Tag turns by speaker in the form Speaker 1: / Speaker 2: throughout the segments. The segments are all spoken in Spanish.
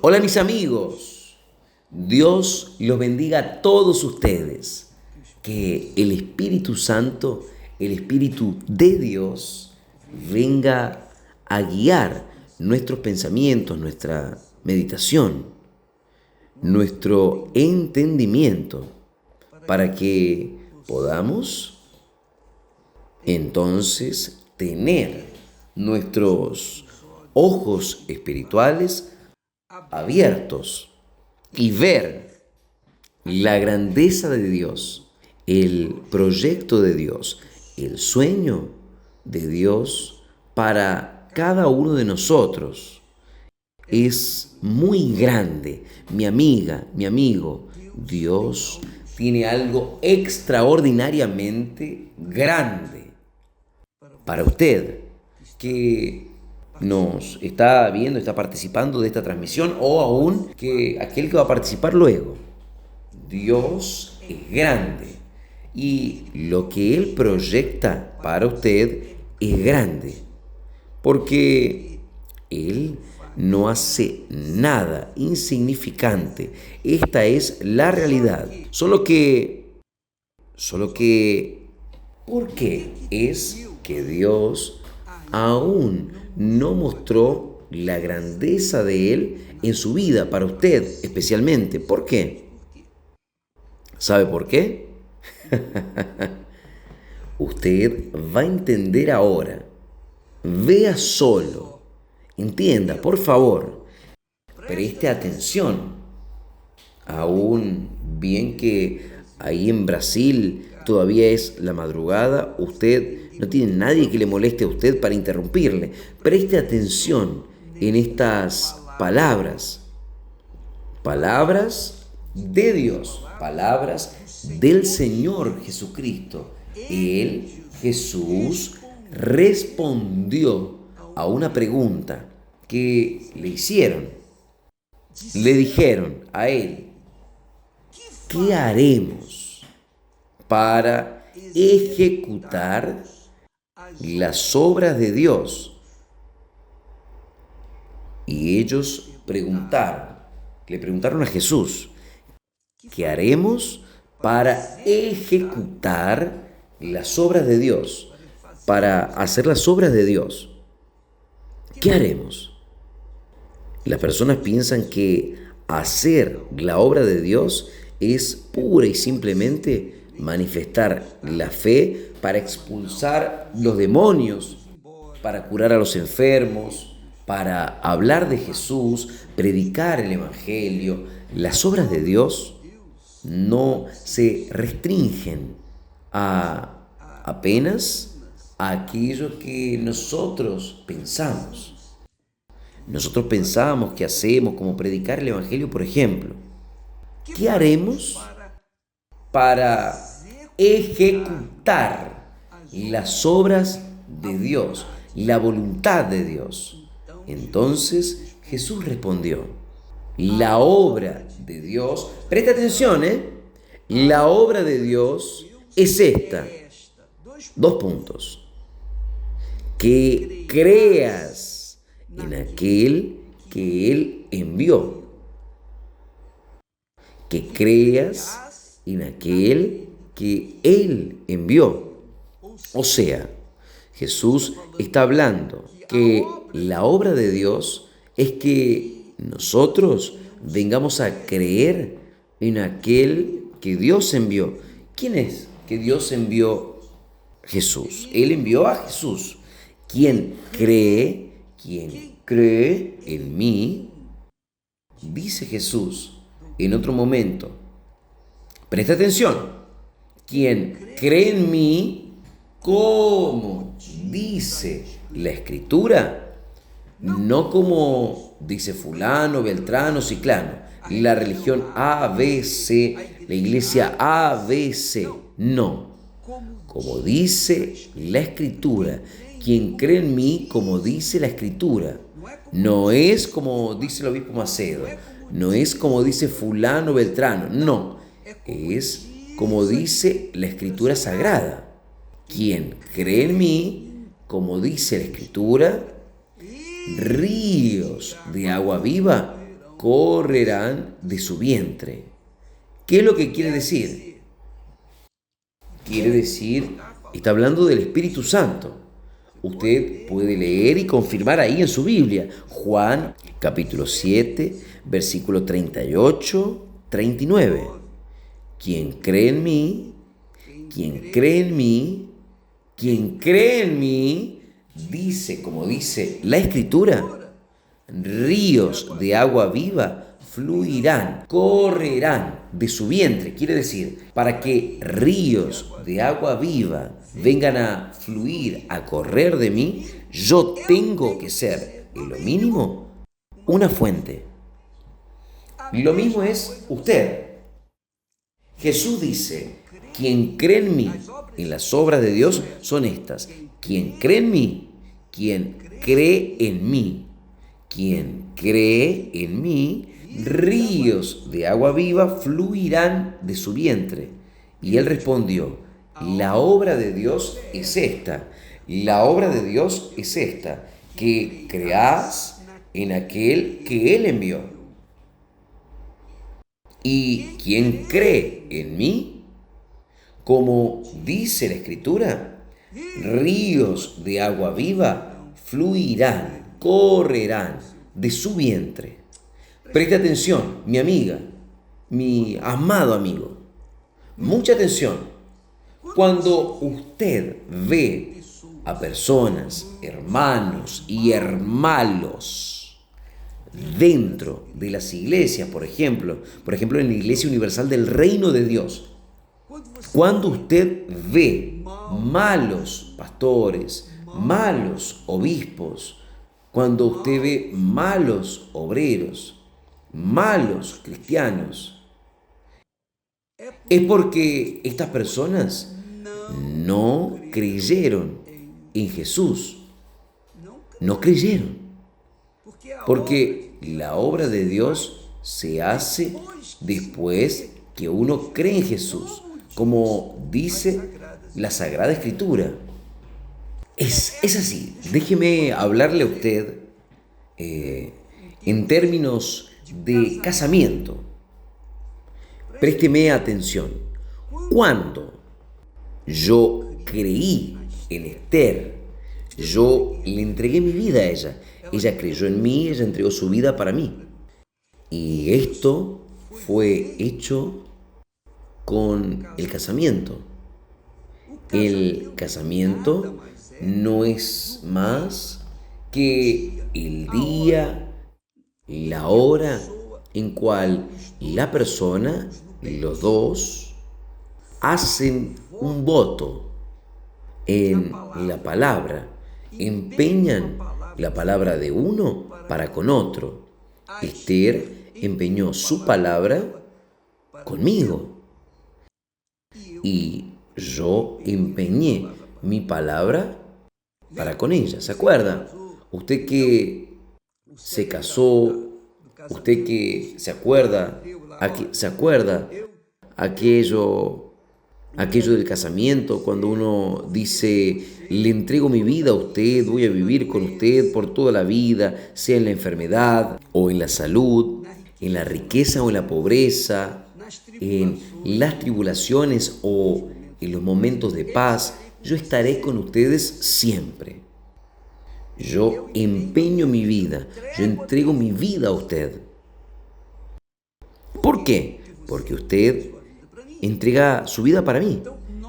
Speaker 1: Hola mis amigos, Dios los bendiga a todos ustedes. Que el Espíritu Santo, el Espíritu de Dios, venga a guiar nuestros pensamientos, nuestra meditación, nuestro entendimiento, para que podamos entonces tener nuestros ojos espirituales abiertos y ver la grandeza de Dios, el proyecto de Dios, el sueño de Dios para cada uno de nosotros. Es muy grande, mi amiga, mi amigo. Dios tiene algo extraordinariamente grande para usted que nos está viendo, está participando de esta transmisión o aún que aquel que va a participar luego. Dios es grande y lo que Él proyecta para usted es grande porque Él no hace nada insignificante. Esta es la realidad. Solo que, ¿por qué es que Dios aún no mostró la grandeza de Él en su vida, para usted especialmente? ¿Por qué? ¿Sabe por qué? Usted va a entender ahora. Vea solo. Entienda, por favor. Preste atención. Aún bien que ahí en Brasil todavía es la madrugada, usted no tiene nadie que le moleste a usted para interrumpirle. Preste atención en estas palabras. Palabras de Dios, palabras del Señor Jesucristo. Él, Jesús, respondió a una pregunta que le hicieron. Le dijeron a él, ¿qué haremos para ejecutar las obras de Dios? Y ellos le preguntaron a Jesús, ¿qué haremos para ejecutar las obras de Dios? Para hacer las obras de Dios. ¿Qué haremos? Las personas piensan que hacer la obra de Dios es pura y simplemente manifestar la fe para expulsar los demonios, para curar a los enfermos, para hablar de Jesús, predicar el Evangelio. Las obras de Dios no se restringen a apenas a aquello que nosotros pensamos. Nosotros pensamos que hacemos como predicar el Evangelio, por ejemplo. ¿Qué haremos para ejecutar las obras de Dios, la voluntad de Dios? Entonces Jesús respondió, la obra de Dios, presta atención, la obra de Dios es esta, 2 puntos, que creas en aquel que Él envió, que creas en aquel que Él envió. O sea, Jesús está hablando que la obra de Dios es que nosotros vengamos a creer en aquel que Dios envió. ¿Quién es que Dios envió? Jesús. Él envió a Jesús. Quien cree en mí, dice Jesús en otro momento. Presta atención. Quien cree en mí, como dice la Escritura, no como dice fulano, beltrano, ciclano, la religión ABC, la iglesia ABC, no. Como dice la Escritura, quien cree en mí, como dice la Escritura, no es como dice el obispo Macedo, no es como dice fulano, beltrano, no, es como dice la Escritura Sagrada. Quien cree en mí, como dice la Escritura, ríos de agua viva correrán de su vientre. ¿Qué es lo que quiere decir? Quiere decir, está hablando del Espíritu Santo. Usted puede leer y confirmar ahí en su Biblia. Juan capítulo 7, versículo 38, 39. Quien cree en mí, quien cree en mí, quien cree en mí, dice, como dice la Escritura, ríos de agua viva fluirán, correrán de su vientre. Quiere decir, para que ríos de agua viva vengan a fluir, a correr de mí, yo tengo que ser, en lo mínimo, una fuente. Lo mismo es usted. Jesús dice, quien cree en mí, en las obras de Dios son estas. Quien cree en mí, quien cree en mí, quien cree en mí, ríos de agua viva fluirán de su vientre. Y él respondió, la obra de Dios es esta, la obra de Dios es esta, que creás en aquel que él envió. Y quien cree en mí, como dice la Escritura, ríos de agua viva fluirán, correrán de su vientre. Preste atención, mi amiga, mi amado amigo. Mucha atención. Cuando usted ve a personas, hermanos y hermanos dentro de las iglesias, por ejemplo en la Iglesia Universal del Reino de Dios, cuando usted ve malos pastores, malos obispos, cuando usted ve malos obreros, malos cristianos, es porque estas personas no creyeron en Jesús. No creyeron. Porque la obra de Dios se hace después que uno cree en Jesús, como dice la Sagrada Escritura. Es así. Déjeme hablarle a usted en términos de casamiento. Présteme atención. Cuando yo creí en Esther, yo le entregué mi vida a ella. Ella creyó en mí, ella entregó su vida para mí. Y esto fue hecho con el casamiento. El casamiento no es más que el día, la hora en cual la persona, los dos, hacen un voto en la palabra, empeñan la palabra de uno para con otro. Esther empeñó su palabra conmigo y yo empeñé mi palabra para con ella. ¿Se acuerda? Usted que se casó, usted que se acuerda aquello del casamiento, cuando uno dice, le entrego mi vida a usted, voy a vivir con usted por toda la vida, sea en la enfermedad o en la salud, en la riqueza o en la pobreza, en las tribulaciones o en los momentos de paz, yo estaré con ustedes siempre. Yo empeño mi vida, yo entrego mi vida a usted. ¿Por qué? Porque usted entrega su vida para mí.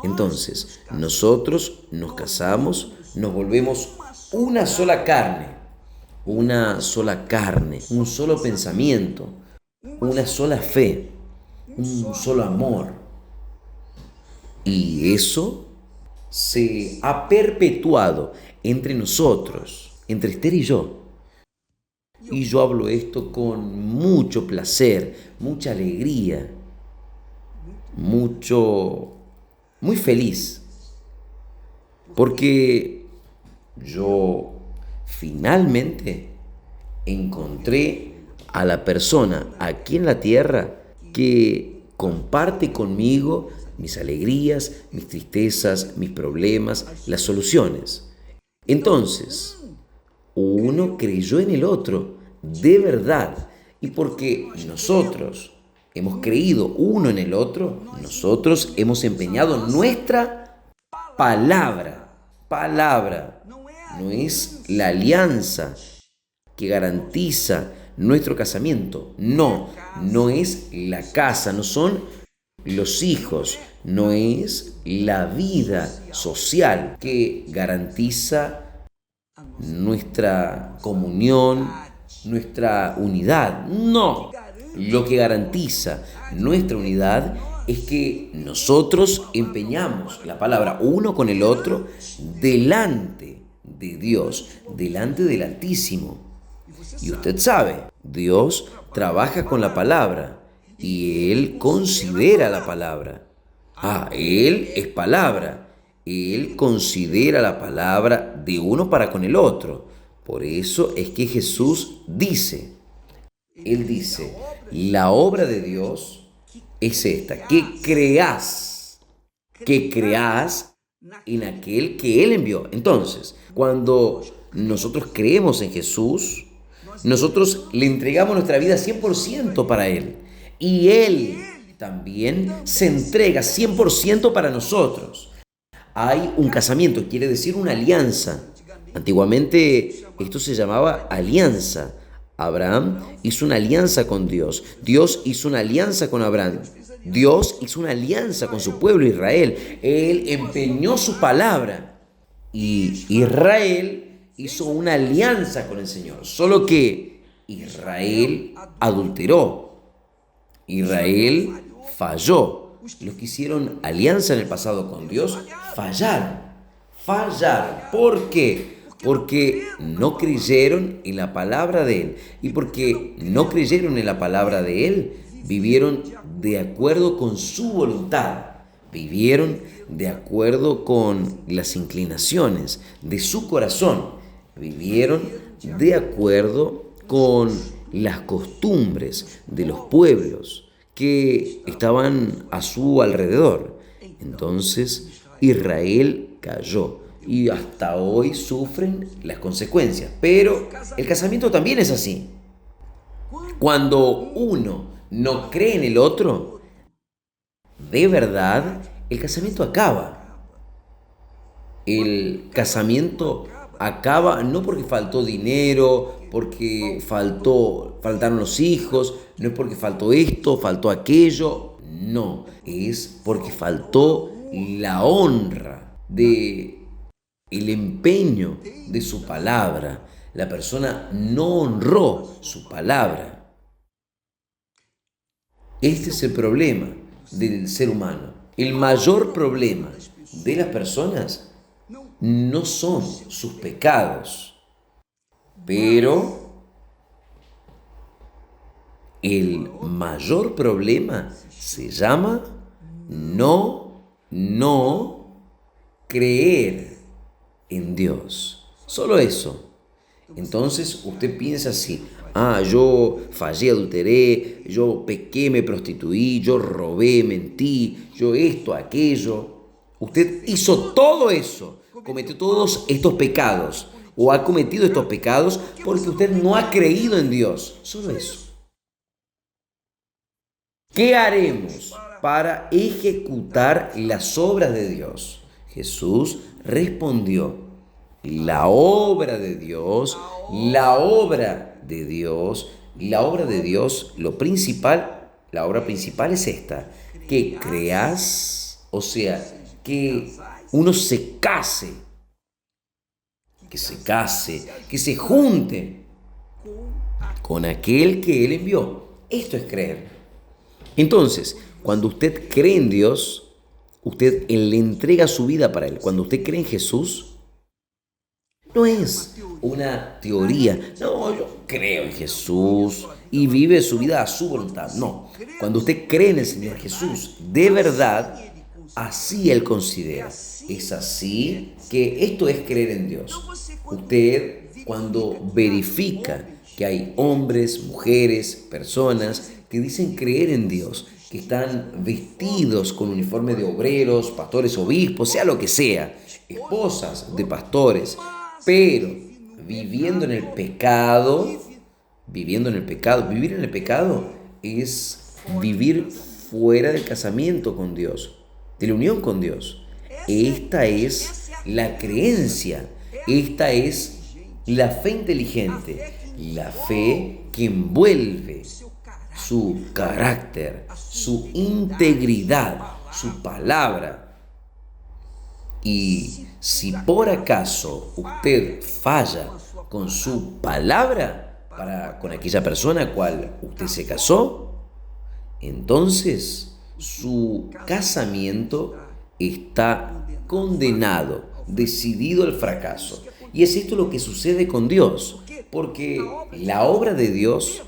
Speaker 1: Entonces, nosotros nos casamos, nos volvemos una sola carne, un solo pensamiento, una sola fe, un solo amor. Y eso se ha perpetuado entre nosotros, entre Esther y yo. Y yo hablo esto con mucho placer, mucha alegría, muy feliz, porque yo finalmente encontré a la persona aquí en la tierra que comparte conmigo mis alegrías, mis tristezas, mis problemas, las soluciones. Entonces, uno creyó en el otro, de verdad, Y porque nosotros hemos creído uno en el otro, nosotros hemos empeñado nuestra palabra. No es la alianza que garantiza nuestro casamiento. No es la casa, no son los hijos, no es la vida social que garantiza nuestra comunión, nuestra unidad. No, lo que garantiza nuestra unidad es que nosotros empeñamos la palabra uno con el otro delante de Dios, delante del Altísimo. Y usted sabe, Dios trabaja con la palabra y Él considera la palabra. Él es palabra. Él considera la palabra de uno para con el otro. Por eso es que Jesús dice, Él dice, la obra de Dios es esta, que creás en aquel que Él envió. Entonces, cuando nosotros creemos en Jesús, nosotros le entregamos nuestra vida 100% para Él. Y Él también se entrega 100% para nosotros. Hay un casamiento, quiere decir una alianza. Antiguamente esto se llamaba alianza. Abraham hizo una alianza con Dios. Dios hizo una alianza con Abraham. Dios hizo una alianza con su pueblo Israel. Él empeñó su palabra. Y Israel hizo una alianza con el Señor. Solo que Israel adulteró. Israel falló. Los que hicieron alianza en el pasado con Dios fallaron. ¿Por qué? Porque no creyeron en la palabra de Él. Y porque no creyeron en la palabra de Él, vivieron de acuerdo con su voluntad. Vivieron de acuerdo con las inclinaciones de su corazón. Vivieron de acuerdo con las costumbres de los pueblos que estaban a su alrededor. Entonces Israel cayó y hasta hoy sufren las consecuencias. Pero el casamiento también es así. Cuando uno no cree en el otro, de verdad, el casamiento acaba. El casamiento acaba no porque faltó dinero, porque faltaron los hijos, no es porque faltó esto, faltó aquello, no, es porque faltó la honra de el empeño de su palabra. La persona no honró su palabra. Este es el problema del ser humano. El mayor problema de las personas no son sus pecados, pero el mayor problema se llama no creer en Dios. Solo eso. Entonces usted piensa así: yo fallé, adulteré, yo pequé, me prostituí, yo robé, mentí, yo esto, aquello. Usted hizo todo eso, cometió todos estos pecados o ha cometido estos pecados porque usted no ha creído en Dios. Solo eso. ¿Qué haremos para ejecutar las obras de Dios? Jesús respondió: la obra de Dios, lo principal, la obra principal es esta: que creas, o sea, que uno se case, que se junte con aquel que Él envió. Esto es creer. Entonces, cuando usted cree en Dios, usted le entrega su vida para Él. Cuando usted cree en Jesús, no es una teoría. No, yo creo en Jesús y vive su vida a su voluntad. No, cuando usted cree en el Señor Jesús, de verdad, así Él considera. Es así que esto es creer en Dios. Usted, cuando verifica que hay hombres, mujeres, personas que dicen creer en Dios, que están vestidos con uniforme de obreros, pastores, obispos, sea lo que sea, esposas de pastores, pero viviendo en el pecado, viviendo en el pecado. Vivir en el pecado es vivir fuera del casamiento con Dios, de la unión con Dios. Esta es la creencia, esta es la fe inteligente, la fe que envuelve su carácter, su integridad, su palabra. Y si por acaso usted falla con su palabra con aquella persona a cual usted se casó, entonces su casamiento está condenado, decidido al fracaso. Y es esto lo que sucede con Dios, porque la obra de Dios,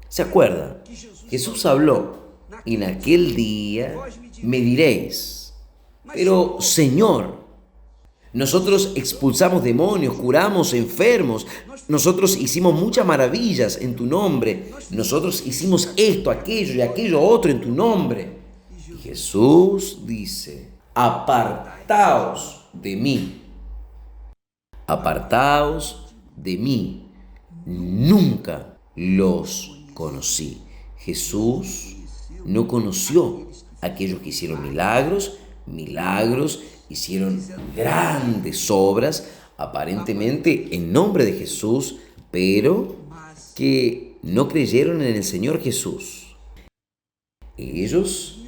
Speaker 1: ¿se acuerda? Jesús habló, en aquel día me diréis, pero Señor, nosotros expulsamos demonios, curamos enfermos, nosotros hicimos muchas maravillas en tu nombre, nosotros hicimos esto, aquello y aquello otro en tu nombre. Y Jesús dice, apartaos de mí, apartaos de mí, nunca los conocí. Jesús no conoció a aquellos que hicieron milagros, hicieron grandes obras, aparentemente en nombre de Jesús, pero que no creyeron en el Señor Jesús. Ellos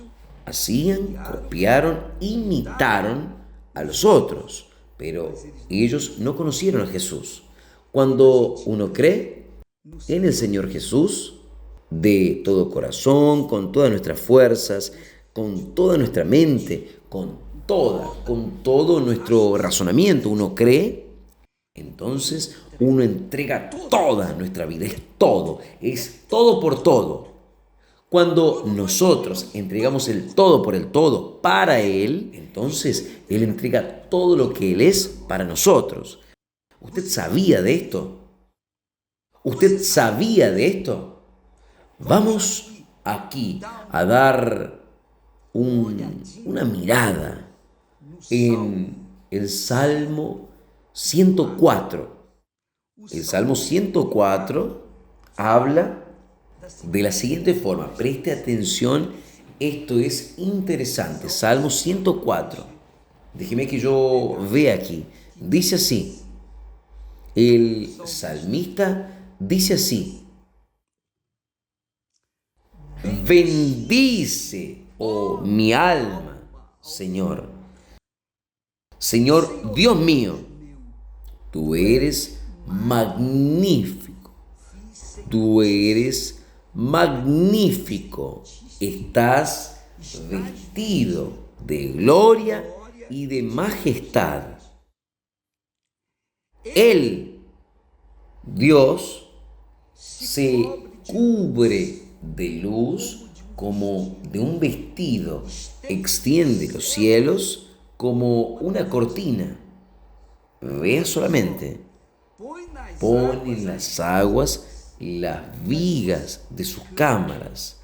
Speaker 1: hacían, copiaron, imitaron a los otros, pero ellos no conocieron a Jesús. Cuando uno cree en el Señor Jesús, de todo corazón, con todas nuestras fuerzas, con toda nuestra mente, con todo nuestro razonamiento, uno cree, entonces uno entrega toda nuestra vida, es todo por todo. Cuando nosotros entregamos el todo por el todo para Él, entonces Él entrega todo lo que Él es para nosotros. ¿Usted sabía de esto? ¿Usted sabía de esto? Vamos aquí a dar una mirada en el Salmo 104. El Salmo 104 habla de la siguiente forma. Preste atención, esto es interesante. Salmo 104. Déjeme que yo vea aquí. Dice así. El salmista dice así. Bendice, oh mi alma, Señor. Señor Dios mío, tú eres magnífico. Tú eres magnífico. Estás vestido de gloria y de majestad. Él, Dios, se cubre de luz como de un vestido, extiende los cielos como una cortina. Vea solamente, pone en las aguas las vigas de sus cámaras,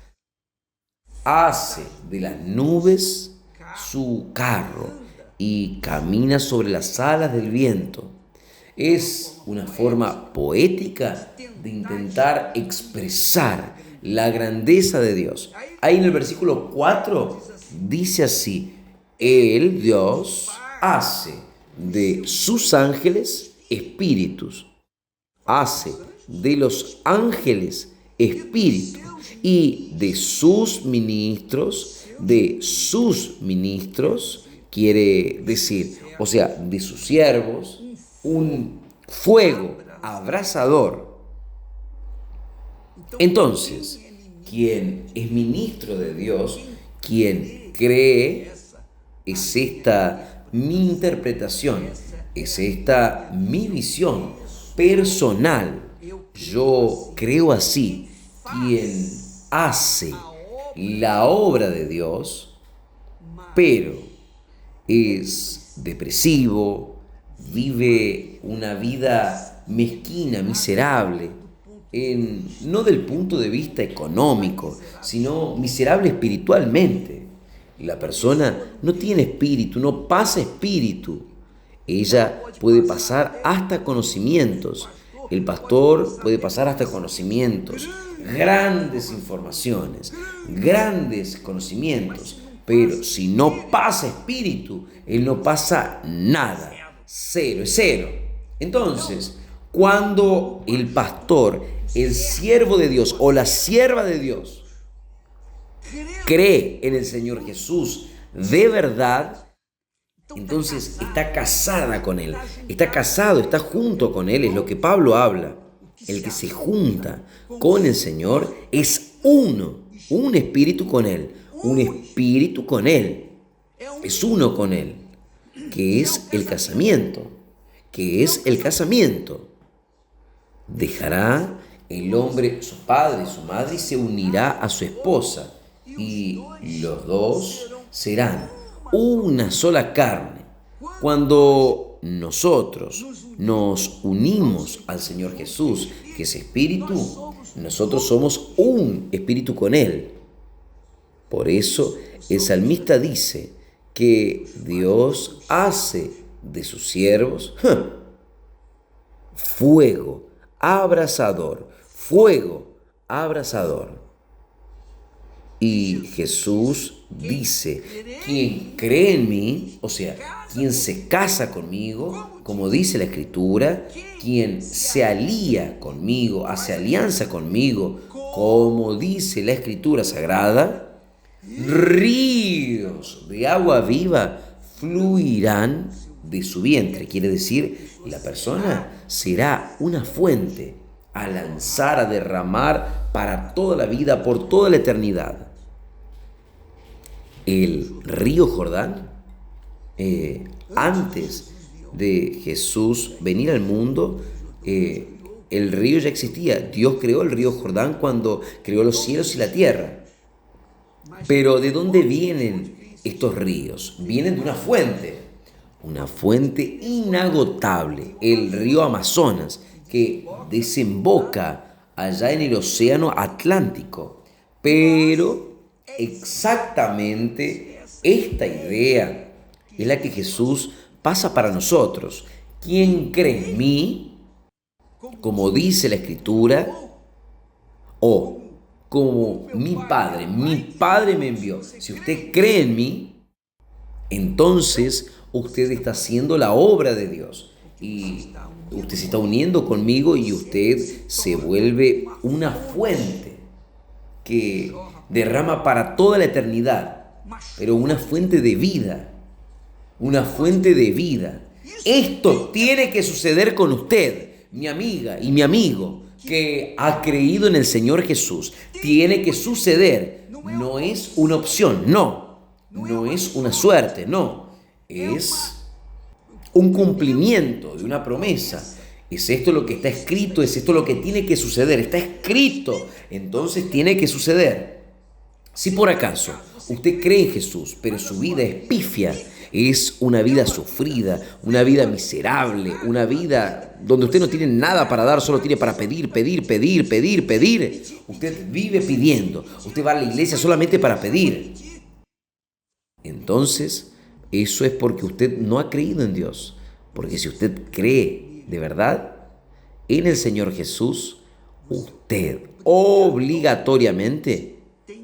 Speaker 1: hace de las nubes su carro y camina sobre las alas del viento. Es una forma poética de intentar expresar la grandeza de Dios. Ahí en el versículo 4 dice así: Él, Dios, hace de sus ángeles espíritus, hace de los ángeles espíritu, y de sus ministros, quiere decir, o sea, de sus siervos, un fuego abrasador. Entonces, quien es ministro de Dios, quien cree, es esta mi interpretación, es esta mi visión personal. Yo creo así. Quien hace la obra de Dios, pero es depresivo, vive una vida mezquina, miserable, no del punto de vista económico, sino miserable espiritualmente. La persona no tiene espíritu, no pasa espíritu. Ella puede pasar hasta conocimientos. El pastor puede pasar hasta conocimientos, grandes informaciones, grandes conocimientos, pero si no pasa espíritu, él no pasa nada. Cero, es cero. Entonces, cuando el pastor, el siervo de Dios o la sierva de Dios cree en el Señor Jesús de verdad, entonces está casada con Él, está casado, está junto con Él, es lo que Pablo habla. El que se junta con el Señor es uno, un espíritu con Él, un espíritu con Él, es uno con Él, que es el casamiento, que es el casamiento. Dejará el hombre su padre y su madre y se unirá a su esposa, y los dos serán una sola carne. Cuando nosotros nos unimos al Señor Jesús, que es espíritu, nosotros somos un espíritu con Él. Por eso el salmista dice que Dios hace de sus siervos fuego abrasador, fuego abrasador. Y Jesús dice, quien cree en mí, o sea, quien se casa conmigo, como dice la Escritura, quien se alía conmigo, hace alianza conmigo, como dice la Escritura Sagrada, ríos de agua viva fluirán de su vientre. Quiere decir, la persona será una fuente a lanzar, a derramar para toda la vida, por toda la eternidad. El río Jordán, antes de Jesús venir al mundo, el río ya existía. Dios creó el río Jordán cuando creó los cielos y la tierra. Pero ¿de dónde vienen estos ríos? Vienen de una fuente inagotable, el río Amazonas, que desemboca allá en el océano Atlántico. Pero exactamente esta idea es la que Jesús pasa para nosotros. Quien cree en mí, como dice la Escritura, o como mi Padre me envió. Si usted cree en mí, entonces usted está haciendo la obra de Dios. Y usted se está uniendo conmigo y usted se vuelve una fuente que derrama para toda la eternidad, pero una fuente de vida, una fuente de vida. Esto tiene que suceder con usted, mi amiga y mi amigo, que ha creído en el Señor Jesús. Tiene que suceder, no es una opción, no es una suerte, no, es un cumplimiento de una promesa. ¿Es esto lo que está escrito? ¿Es esto lo que tiene que suceder? Está escrito, entonces tiene que suceder. Si por acaso usted cree en Jesús, pero su vida es pifia, es una vida sufrida, una vida miserable, una vida donde usted no tiene nada para dar, solo tiene para pedir, pedir. Usted vive pidiendo, usted va a la iglesia solamente para pedir. Entonces, eso es porque usted no ha creído en Dios. Porque si usted cree de verdad en el Señor Jesús, usted obligatoriamente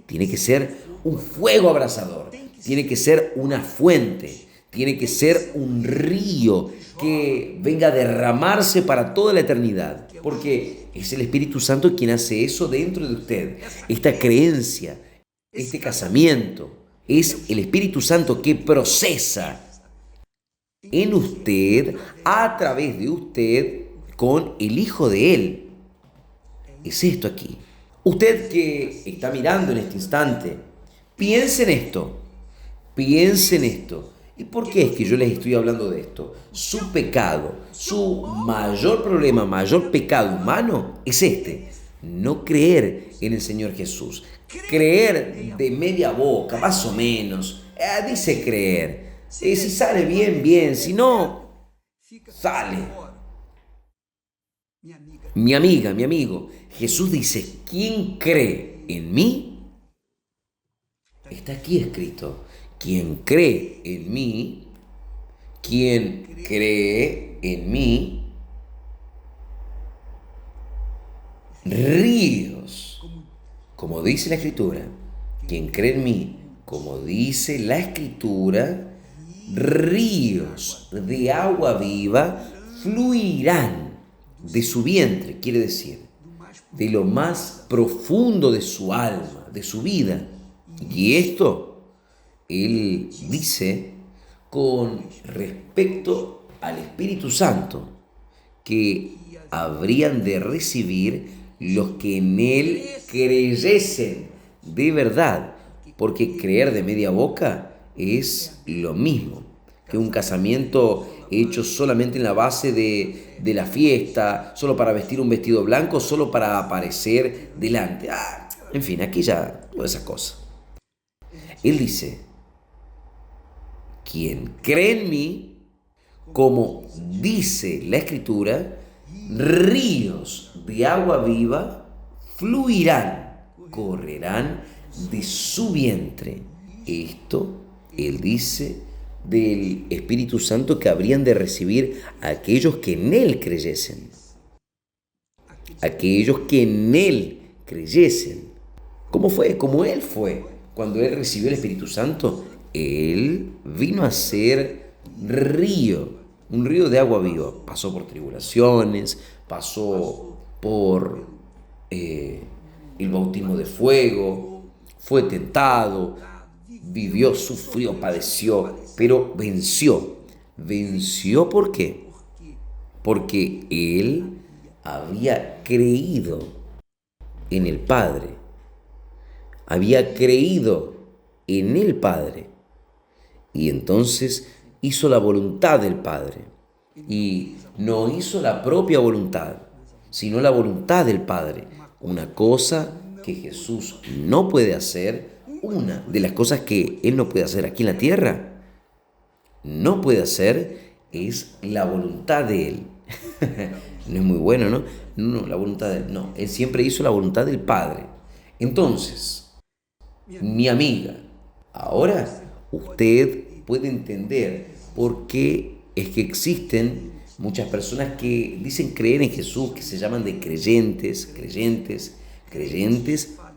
Speaker 1: tiene que ser un fuego abrasador, tiene que ser una fuente, tiene que ser un río que venga a derramarse para toda la eternidad, porque es el Espíritu Santo quien hace eso dentro de usted. Esta creencia, este casamiento, es el Espíritu Santo que procesa en usted, a través de usted, con el Hijo de Él. Es esto aquí. Usted que está mirando en este instante, piense en esto, piense en esto. ¿Y por qué es que yo les estoy hablando de esto? Su pecado, su mayor problema, mayor pecado humano es este: no creer en el Señor Jesús. Creer de media boca, más o menos. Dice creer. Si sale bien, bien. Si no, sale. Mi amiga, mi amigo, Jesús dice, quien cree en mí, está aquí escrito, quien cree en mí, quien cree en mí, ríos, como dice la Escritura. Quien cree en mí, como dice la Escritura, ríos de agua viva fluirán de su vientre, quiere decir, de lo más profundo de su alma, de su vida. Y esto, él dice con respecto al Espíritu Santo, que habrían de recibir los que en él creyesen de verdad, porque creer de media boca es lo mismo que un casamiento hecho solamente en la base de la fiesta, solo para vestir un vestido blanco, solo para aparecer delante. En fin, aquí ya toda esa cosa. Él dice, quien cree en mí, como dice la Escritura, ríos de agua viva fluirán, correrán de su vientre. Esto, él dice, del Espíritu Santo que habrían de recibir aquellos que en él creyesen. Aquellos que en él creyesen. ¿Cómo fue? Como él fue. Cuando él recibió el Espíritu Santo, él vino a ser río, un río de agua viva. Pasó por tribulaciones, pasó por el bautismo de fuego, fue tentado, vivió, sufrió, padeció, pero venció. ¿Venció por qué? Porque él había creído en el Padre. Había creído en el Padre. Y entonces hizo la voluntad del Padre. Y no hizo la propia voluntad, sino la voluntad del Padre. Una cosa que Jesús no puede hacer, una de las cosas que Él no puede hacer aquí en la tierra, no puede hacer, es la voluntad de Él. No es muy bueno, ¿no? No, la voluntad de Él. No, Él siempre hizo la voluntad del Padre. Entonces, mi amiga, ahora usted puede entender por qué es que existen muchas personas que dicen creer en Jesús, que se llaman de creyentes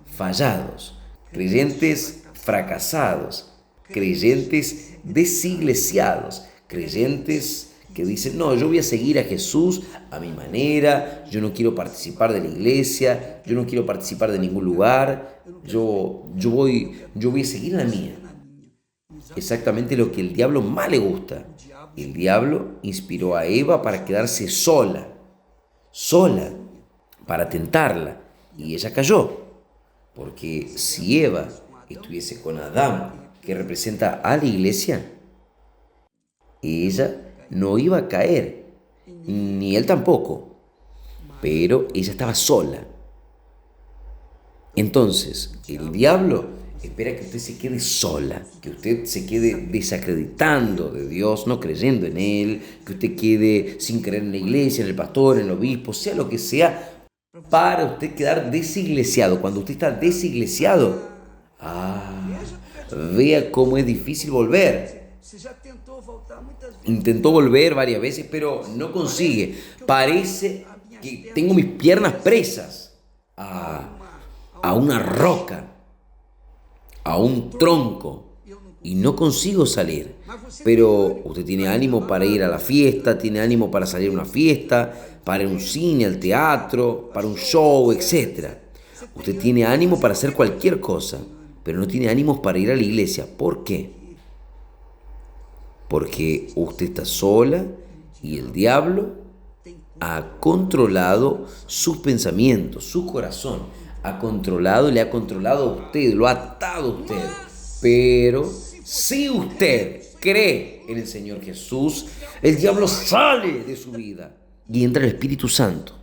Speaker 1: fallados, creyentes fracasados, creyentes desiglesiados, creyentes que dicen, no, yo voy a seguir a Jesús a mi manera, yo no quiero participar de la iglesia, yo no quiero participar de ningún lugar, yo voy a seguir la mía. Exactamente lo que el diablo más le gusta. El diablo inspiró a Eva para quedarse sola, para tentarla, y ella cayó. Porque si Eva estuviese con Adán, que representa a la iglesia, ella no iba a caer, ni él tampoco, pero ella estaba sola. Entonces, el diablo espera que usted se quede sola, que usted se quede desacreditando de Dios, no creyendo en Él, que usted quede sin creer en la iglesia, en el pastor, en el obispo, sea lo que sea, para usted quedar desiglesiado. Cuando usted está desiglesiado, vea cómo es difícil volver. Intentó volver varias veces, pero no consigue. Parece que tengo mis piernas presas a una roca, a un tronco, y no consigo salir. Pero usted tiene ánimo para ir a la fiesta, tiene ánimo para salir a una fiesta, para ir a un cine, al teatro, para un show, etc. Usted tiene ánimo para hacer cualquier cosa, pero no tiene ánimos para ir a la iglesia. ¿Por qué? Porque usted está sola y el diablo ha controlado sus pensamientos, su corazón. Ha controlado y le ha controlado a usted, lo ha atado a usted. Pero si usted cree en el Señor Jesús, el diablo sale de su vida y entra el Espíritu Santo.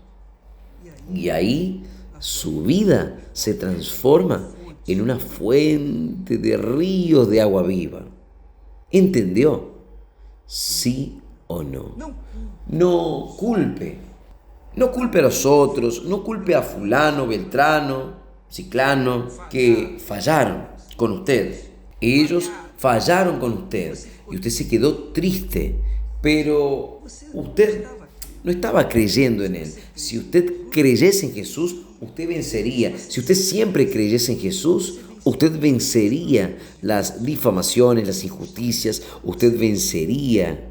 Speaker 1: Y ahí su vida se transforma en una fuente de ríos de agua viva. ¿Entendió? ¿Sí o no? No culpe. No culpe a los otros, no culpe a fulano, beltrano, ciclano, que fallaron con usted. Ellos fallaron con usted y usted se quedó triste, pero usted no estaba creyendo en Él. Si usted creyese en Jesús, usted vencería. Si usted siempre creyese en Jesús, usted vencería las difamaciones, las injusticias, usted vencería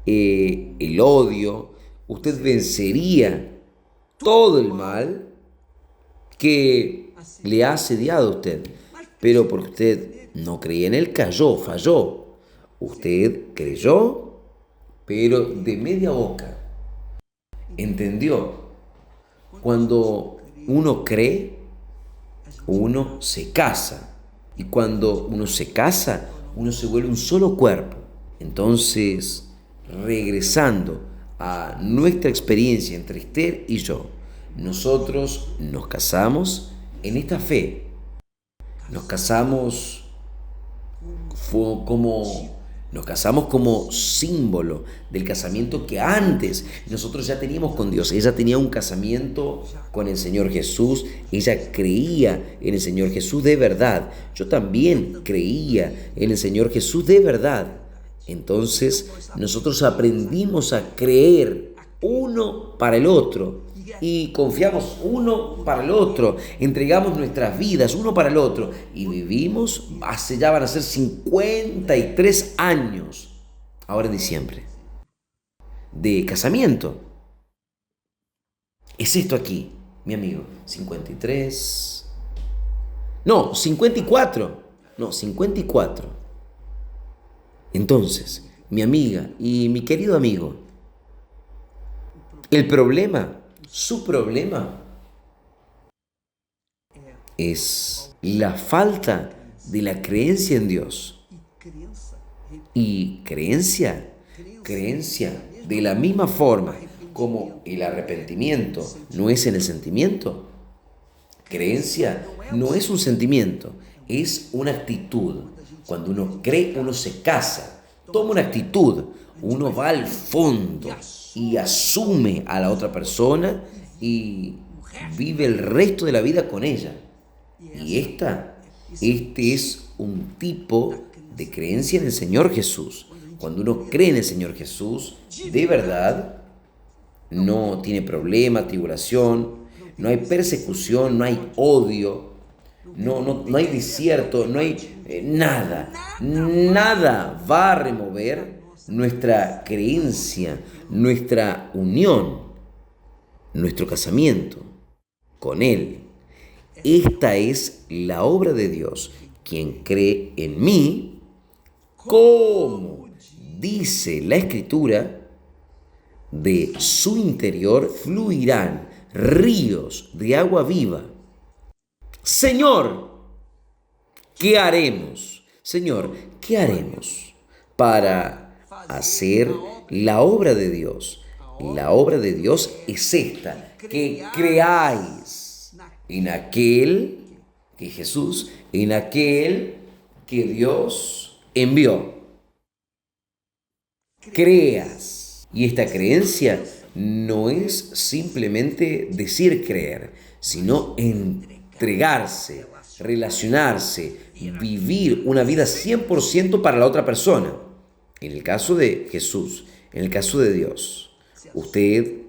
Speaker 1: el odio, usted vencería todo el mal que le ha asediado a usted. Pero porque usted no creía en Él, cayó, falló. Usted creyó, pero de media boca. Entendió. Cuando uno cree, uno se casa. Y cuando uno se casa, uno se vuelve un solo cuerpo. Entonces, regresando a nuestra experiencia entre Esther y yo, nosotros nos casamos en esta fe. Nos casamos como símbolo del casamiento que antes nosotros ya teníamos con Dios. Ella tenía un casamiento con el Señor Jesús, ella creía en el Señor Jesús de verdad. Yo también creía en el Señor Jesús de verdad. Entonces nosotros aprendimos a creer uno para el otro y confiamos uno para el otro, entregamos nuestras vidas uno para el otro y vivimos, ya van a ser 53 años, ahora en diciembre, de casamiento. Es esto aquí, mi amigo, 53, no, 54, no, 54. Entonces, mi amiga y mi querido amigo, el problema, su problema, es la falta de la creencia en Dios. Y creencia de la misma forma como el arrepentimiento no es en el sentimiento. Creencia no es un sentimiento, es una actitud. Cuando uno cree, uno se casa, toma una actitud, uno va al fondo y asume a la otra persona y vive el resto de la vida con ella. Y este es un tipo de creencia en el Señor Jesús. Cuando uno cree en el Señor Jesús, de verdad, no tiene problema, tribulación, no hay persecución, no hay odio, no hay desierto, no hay nada. Nada va a remover nuestra creencia, nuestra unión, nuestro casamiento con Él. Esta es la obra de Dios. Quien cree en mí, como dice la Escritura, de su interior fluirán ríos de agua viva. Señor, ¿qué haremos? Señor, ¿qué haremos para hacer la obra de Dios? La obra de Dios es esta, que creáis en aquel, que Jesús, en aquel que Dios envió. Creas. Y esta creencia no es simplemente decir creer, sino entregarse, relacionarse, vivir una vida 100% para la otra persona. En el caso de Jesús, en el caso de Dios, usted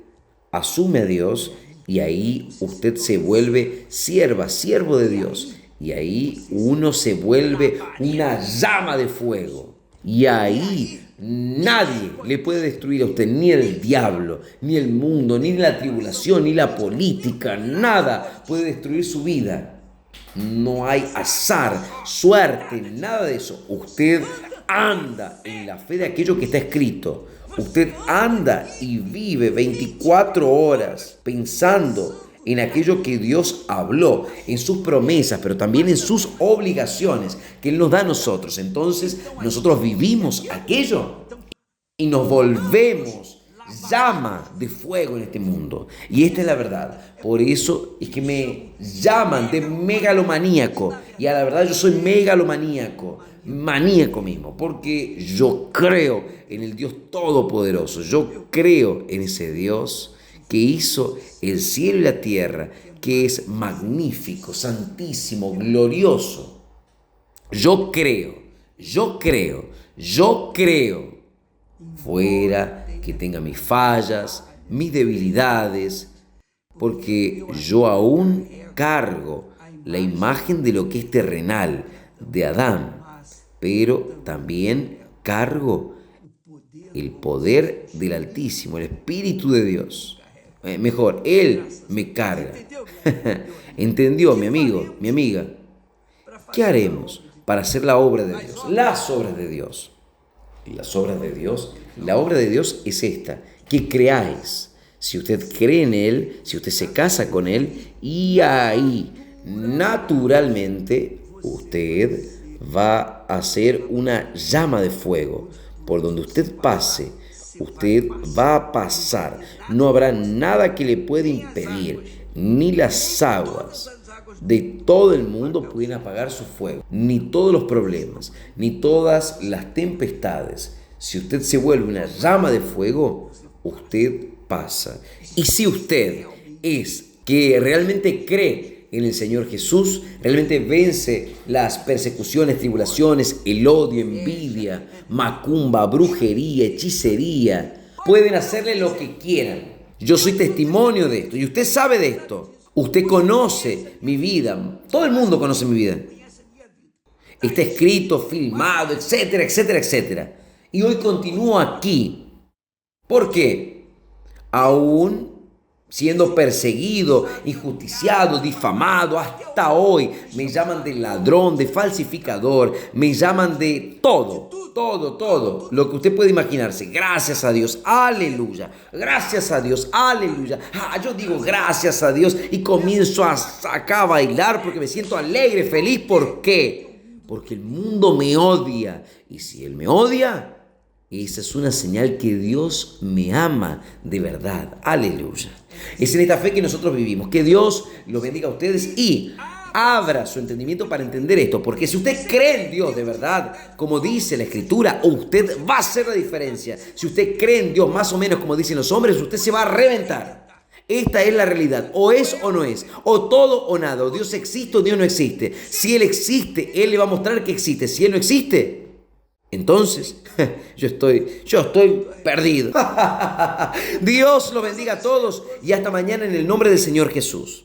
Speaker 1: asume a Dios y ahí usted se vuelve siervo de Dios. Y ahí uno se vuelve una llama de fuego. Y ahí nadie le puede destruir a usted, ni el diablo, ni el mundo, ni la tribulación, ni la política, nada puede destruir su vida. No hay azar, suerte, nada de eso. Usted anda en la fe de aquello que está escrito. Usted anda y vive 24 horas pensando en aquello que Dios habló, en sus promesas, pero también en sus obligaciones que Él nos da a nosotros. Entonces nosotros vivimos aquello y nos volvemos llama de fuego en este mundo. Y esta es la verdad. Por eso es que me llaman de megalomaníaco. Y a la verdad yo soy megalomaníaco, maníaco mismo, porque yo creo en el Dios Todopoderoso. Yo creo en ese Dios que hizo el cielo y la tierra, que es magnífico, santísimo, glorioso. Yo creo. Fuera que tenga mis fallas, mis debilidades, porque yo aún cargo la imagen de lo que es terrenal, de Adán, pero también cargo el poder del Altísimo, el Espíritu de Dios. Mejor, Él me carga. ¿Entendió, mi amigo, mi amiga? ¿Qué haremos para hacer la obra de Dios? Las obras de Dios. Las obras de Dios. La obra de Dios es esta, que creáis. Si usted cree en Él, si usted se casa con Él, y ahí, naturalmente, usted va a ser una llama de fuego. Por donde usted pase, usted va a pasar. No habrá nada que le pueda impedir, ni las aguas de todo el mundo pueden apagar su fuego, ni todos los problemas, ni todas las tempestades. Si usted se vuelve una llama de fuego, usted pasa. Y si usted es que realmente cree en el Señor Jesús, realmente vence las persecuciones, tribulaciones, el odio, envidia, macumba, brujería, hechicería, pueden hacerle lo que quieran. Yo soy testimonio de esto y usted sabe de esto. Usted conoce mi vida. Todo el mundo conoce mi vida. Está escrito, filmado, etcétera, etcétera, etcétera. Y hoy continúo aquí. ¿Por qué? Aún siendo perseguido, injusticiado, difamado, hasta hoy me llaman de ladrón, de falsificador, me llaman de todo, lo que usted puede imaginarse. Gracias a Dios, aleluya, gracias a Dios, aleluya. Yo digo gracias a Dios y comienzo acá a bailar porque me siento alegre, feliz. ¿Por qué? Porque el mundo me odia, y si Él me odia, esa es una señal que Dios me ama de verdad. Aleluya. Es en esta fe que nosotros vivimos. Que Dios los bendiga a ustedes y abra su entendimiento para entender esto. Porque si usted cree en Dios de verdad, como dice la Escritura, usted va a hacer la diferencia. Si usted cree en Dios más o menos como dicen los hombres, usted se va a reventar. Esta es la realidad. O es o no es. O todo o nada. O Dios existe o Dios no existe. Si Él existe, Él le va a mostrar que existe. Si Él no existe, entonces, yo estoy perdido. Dios los bendiga a todos y hasta mañana en el nombre del Señor Jesús.